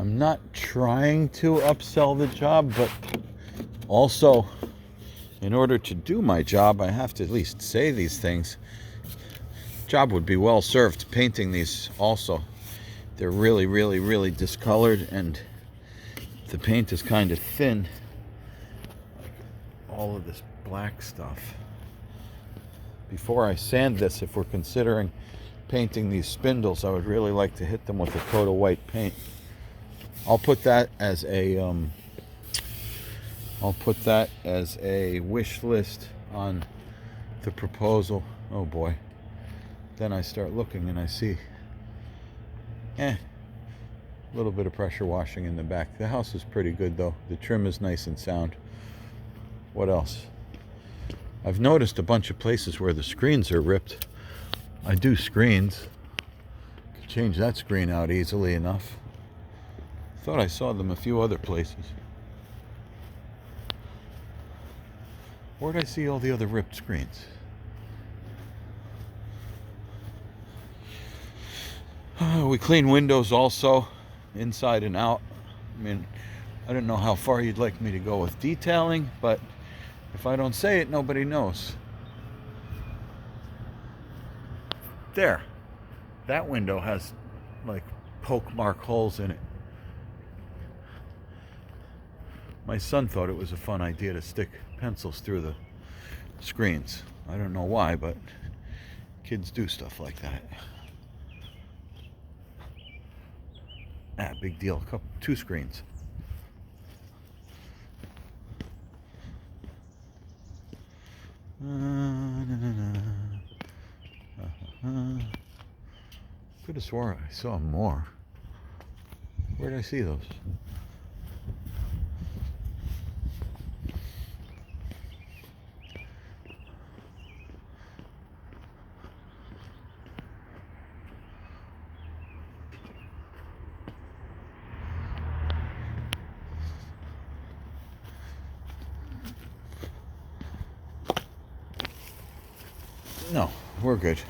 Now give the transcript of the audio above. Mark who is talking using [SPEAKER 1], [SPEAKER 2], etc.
[SPEAKER 1] I'm not trying to upsell the job, but also, in order to do my job, I have to at least say these things. Job would be well served painting these also. They're really, really, really discolored, and the paint is kind of thin. All of this black stuff. Before I sand this, if we're considering painting these spindles, I would really like to hit them with a coat of white paint. I'll put that as a wish list on the proposal. Oh boy. Then I start looking and I see a little bit of pressure washing in the back. The house is pretty good though. The trim is nice and sound. What else? I've noticed a bunch of places where the screens are ripped. I do screens. Could change that screen out easily enough. Thought I saw them a few other places. Where'd I see all the other ripped screens? We clean windows also, inside and out. I mean, I don't know how far you'd like me to go with detailing, but if I don't say it, nobody knows. There. That window has like poke mark holes in it. My son thought it was a fun idea to stick pencils through the screens. I don't know why, but kids do stuff like that. Big deal. Two screens. Could have swore I saw more. Where did I see those? No, we're good.